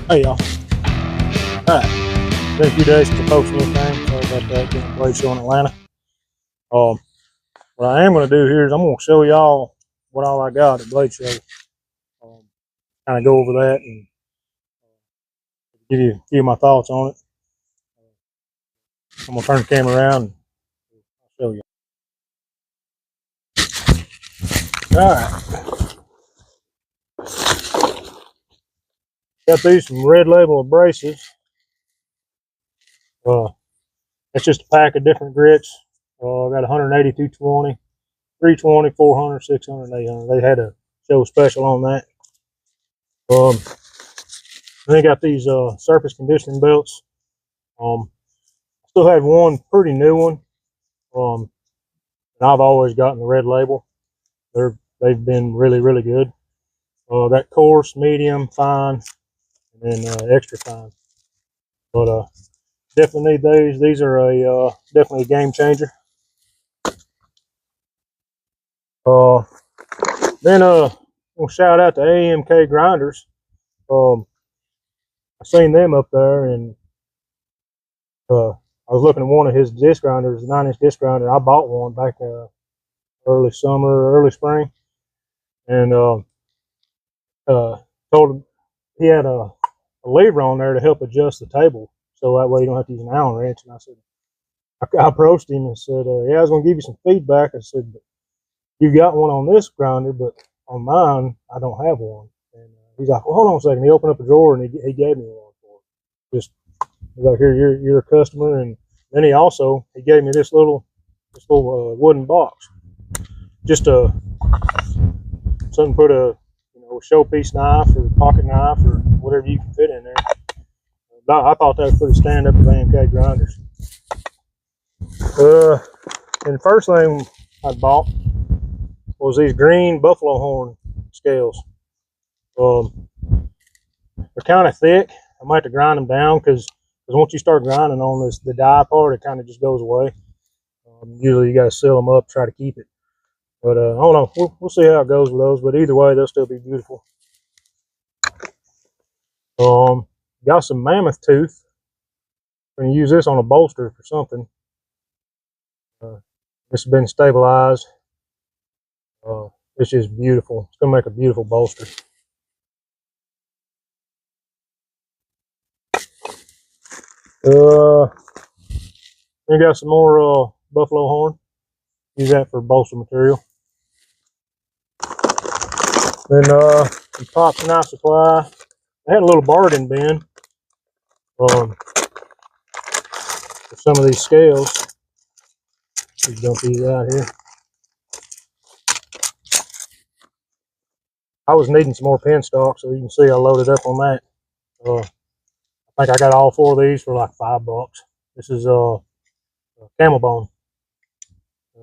Hey y'all. Alright. Been a few days since I posted anything. Sorry about that. Getting a blade show in Atlanta. Um, what I am going to do here is I'm going to show y'all what all I got at Blade Show. Um, kind of go over that and give you a few of my thoughts on it. I'm going to turn the camera around and I'll show you. Alright. Got these from Red Label abrasives. It's just a pack of different grits. I got 180, 220, 320, 400, 600, 800. They had a show special on that. They got these surface conditioning belts. Still have one pretty new one. And I've always gotten the Red Label. They've been really good. That coarse, medium, fine, and then extra fine. But definitely need these. These are a definitely a game changer. Uh, then we'll shout out to AMK Grinders. I seen them up there, and I was looking at one of his disc grinders, 9-inch disc grinder. I bought one back early summer, early spring, and told him he had a lever on there to help adjust the table, so that way you don't have to use an Allen wrench. And I said, I approached him and said, yeah, I was going to give you some feedback. I said, you've got one on this grinder, but on mine, I don't have one. And he's like, well, hold on a second. He opened up a drawer and he gave me one for it. Just he's like, here, you're a customer. And then he gave me this little wooden box, just something to put a showpiece knife or pocket knife or whatever you can fit in there. I thought that was pretty stand up with AMK grinders. And the first thing I bought was these green buffalo horn scales. They're kind of thick. I might have to grind them down because once you start grinding on the die part, it kind of just goes away. Usually you got to seal them up, try to keep it. But I don't know. We'll see how it goes with those. But either way, they'll still be beautiful. Got some mammoth tooth. I'm going to use this on a bolster for something. This has been stabilized. It's just beautiful. It's going to make a beautiful bolster. We got some more buffalo horn. Use that for bolster material. Then some Pops Knife Supply. I had a little bargain bin for some of these scales. Let's dump these out here. I was needing some more pin stock, so you can see I loaded up on that. I think I got all 4 of these for like $5. This is camel bone.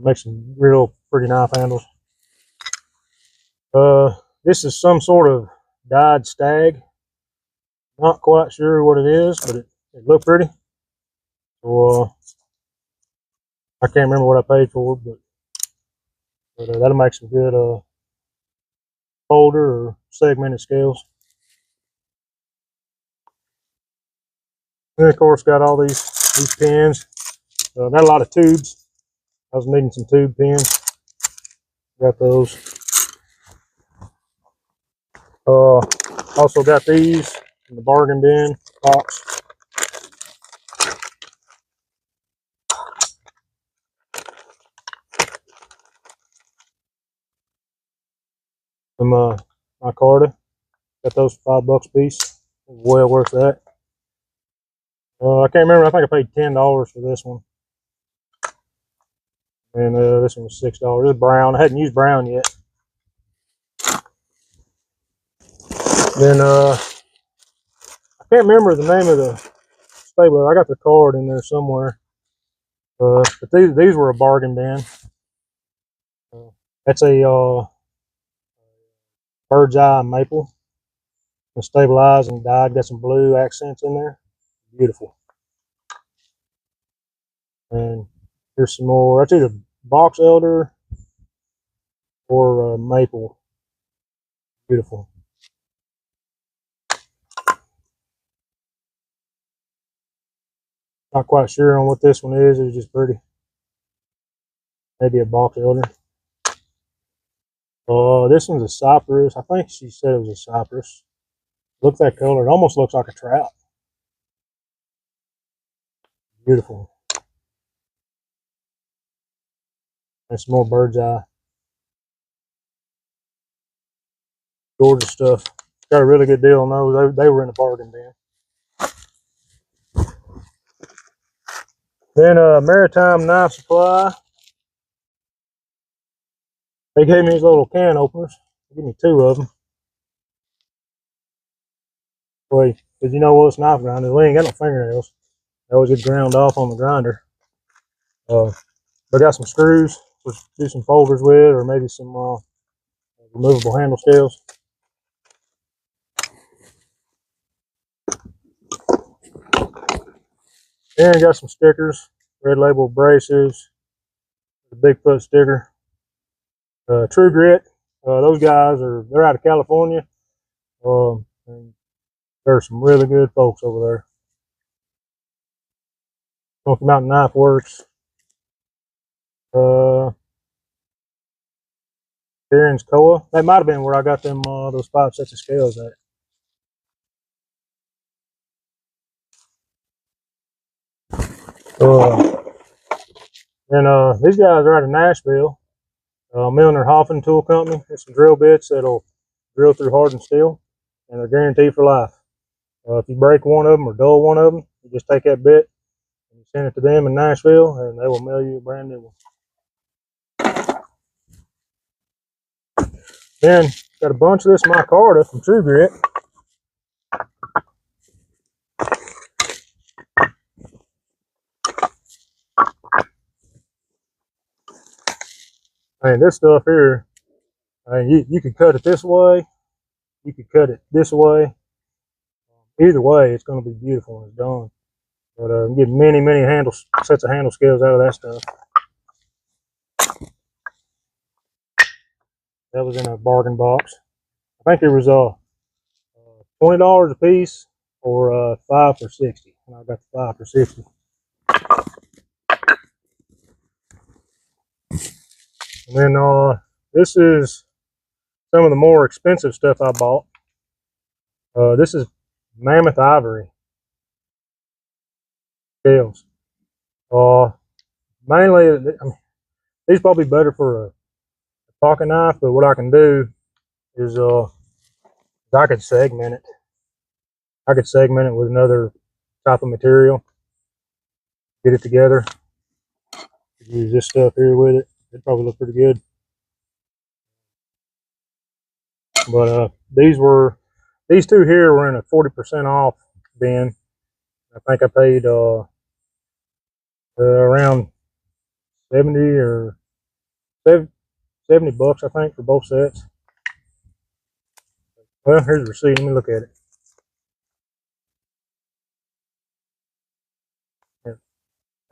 Makes some real pretty knife handles. This is some sort of dyed stag. Not quite sure what it is, but it looked pretty. So I can't remember what I paid for it, but that'll make some good folder or segmented scales. And of course, got all these pins. Got a lot of tubes. I was needing some tube pins. Got those. Also got these in the bargain bin box. Some micarta. Got those for $5 a piece. Well worth that. I can't remember. I think I paid $10 for this one. And this one was $6. This is brown. I hadn't used brown yet. Then I can't remember the name of the stapler. I got the card in there somewhere. But these were a bargain bin. That's a bird's eye maple. Stabilized and dyed. Got some blue accents in there. Beautiful. And here's some more. That's either box elder or maple. Beautiful. Not quite sure on what this one is. It's just pretty. Maybe a box elder. This one's a cypress. I think she said it was a cypress. Look at that color. It almost looks like a trout. Beautiful. And some more bird's eye. Gorgeous stuff. Got a really good deal on those. They were in the bargain bin. Then Maritime Knife Supply. They gave me these little can openers. They gave me 2 of them. Wait, because you know what's knife grinders? We ain't got no fingernails. They always get ground off on the grinder. But I got some screws to do some folders with, or maybe some removable handle scales. And got some stickers, Red Label abrasives, the Bigfoot sticker, True Grit. Those guys they're out of California. And there's some really good folks over there. Smoky Mountain Knife Works. Darren's Koa. That might have been where I got them those 5 sets of scales at. And these guys are out of Nashville. Milner Hoffman Tool Company. There's some drill bits that'll drill through hardened steel, and they're guaranteed for life. If you break one of them or dull one of them, you just take that bit and you send it to them in Nashville, and they will mail you a brand new one. Then got a bunch of this micarta from True Grit. And this stuff here, you could cut it this way, you could cut it this way. Either way, it's going to be beautiful when it's done. But you get many sets of handle scales out of that stuff. That was in a bargain box. I think it was $20 a piece, or 5 for $60. And I got the 5 for $60. And then this is some of the more expensive stuff I bought. This is Mammoth Ivory scales. Mainly, I mean, these probably better for a pocket knife, but what I can do is I could segment it. I could segment it with another type of material, get it together, use this stuff here with it. It'd probably look pretty good. But these 2 here were in a 40% off bin. I think I paid around 70 or 70 bucks, I think, for both sets. Well, here's the receipt. Let me look at it. Yeah.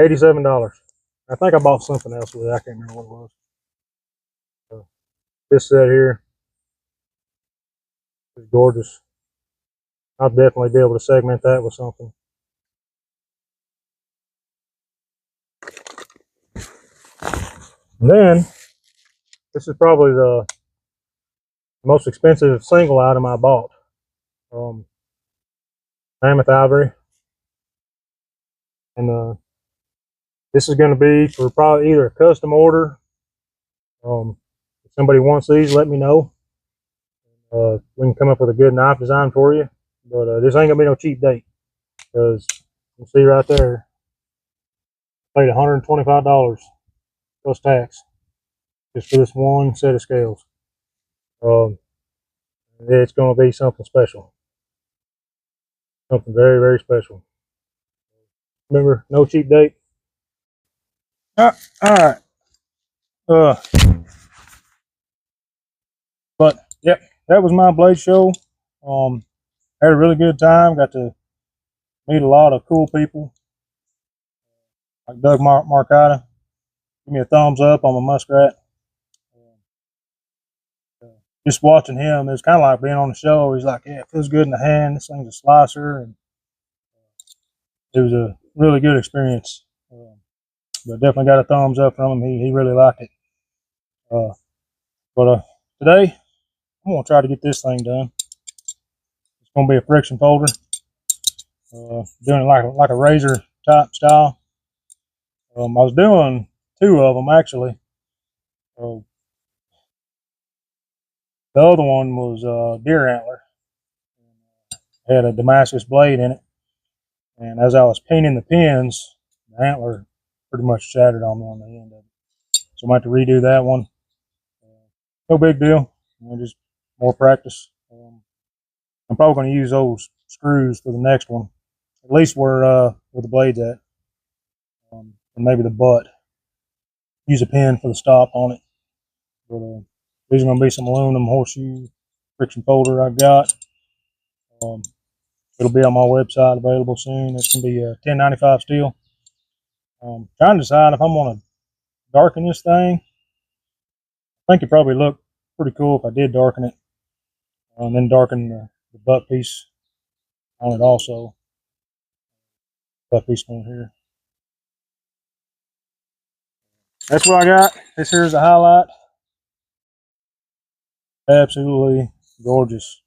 $87. I think I bought something else with it. I can't remember what it was. This set here is gorgeous. I'll definitely be able to segment that with something. And then, this is probably the most expensive single item I bought. Mammoth Ivory. And this is going to be for probably either a custom order. If somebody wants these, let me know. We can come up with a good knife design for you. But this ain't going to be no cheap date. Because you see right there, I paid $125 plus tax just for this one set of scales. It's going to be something special. Something very, very special. Remember, no cheap date. All right. But yep, that was my blade show. Had a really good time. Got to meet a lot of cool people, like Doug Marcotta. Give me a thumbs up on my muskrat. Just watching him, it was kind of like being on the show. He's like, "Yeah, it feels good in the hand. This thing's a slicer." And it was a really good experience. But definitely got a thumbs up from him. He really liked it. But today I'm gonna try to get this thing done. It's gonna be a friction folder. Doing it like a razor type style. I was doing 2 of them actually. Uh, the other one was deer antler. It had a Damascus blade in it, and as I was painting the pins, the antler pretty much shattered on me on the end of it. So I'm going to have to redo that one. No big deal. Just more practice. I'm probably going to use those screws for the next one, at least where the blade's at, and maybe the butt. Use a pin for the stop on it. But these are going to be some aluminum horseshoe friction folder I got. It'll be on my website, available soon. It's going to be $10.95 steel. Trying to decide if I'm going to darken this thing. I think it probably look pretty cool if I did darken it, and then darken the butt piece on it also. Butt piece on here. That's what I got. This here is the highlight. Absolutely gorgeous.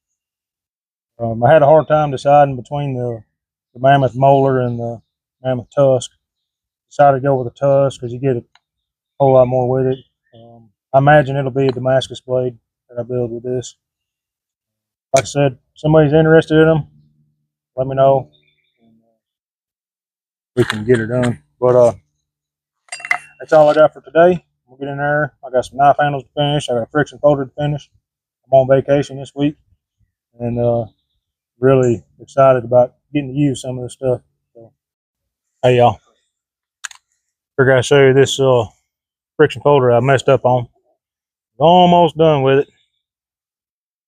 I had a hard time deciding between the mammoth molar and the mammoth tusk. Decided to go with the tusk because you get a whole lot more with it. I imagine it'll be a Damascus blade that I build with this. Like I said, if somebody's interested in them, let me know. We can get it done. But that's all I got for today. We'll get in there. I got some knife handles to finish. I got a friction folder to finish. I'm on vacation this week, and really excited about getting to use some of this stuff. So, hey y'all, figured I'd show you this friction folder I messed up on. Almost done with it.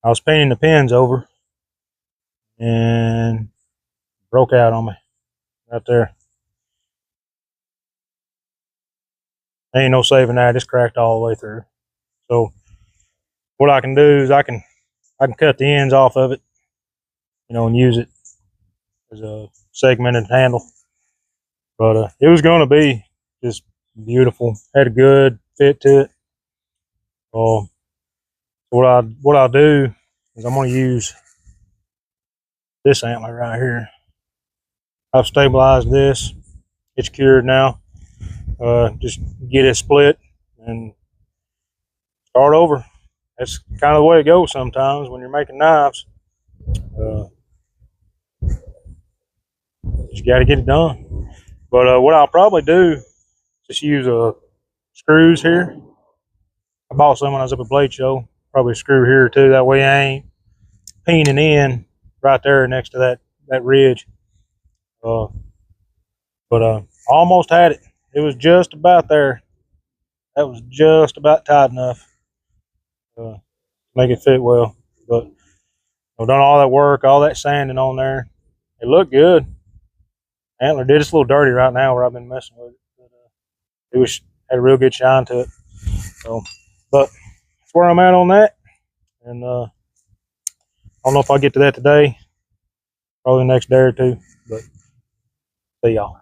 I was painting the pins over and broke out on me right there. Ain't no saving that. It's cracked all the way through. So what I can do is I can cut the ends off of it, and use it as a segmented handle. But it was going to be just beautiful. Had a good fit to it. So what I'll do is I'm going to use this antler right here. I've stabilized this. It's cured now. Just get it split and start over. That's kind of the way it goes sometimes when you're making knives. Just got to get it done. But what I'll probably do is just use screws here. I bought some when I was up at Blade Show. Probably a screw here too. That way I ain't peening in right there next to that ridge. But almost had it. It was just about there. That was just about tight enough to make it fit well. But I've done all that work, all that sanding on there. It looked good. Antler did. It's a little dirty right now where I've been messing with it. But, it had a real good shine to it. So, but that's where I'm at on that. And I don't know if I'll get to that today. Probably the next day or two. But see y'all.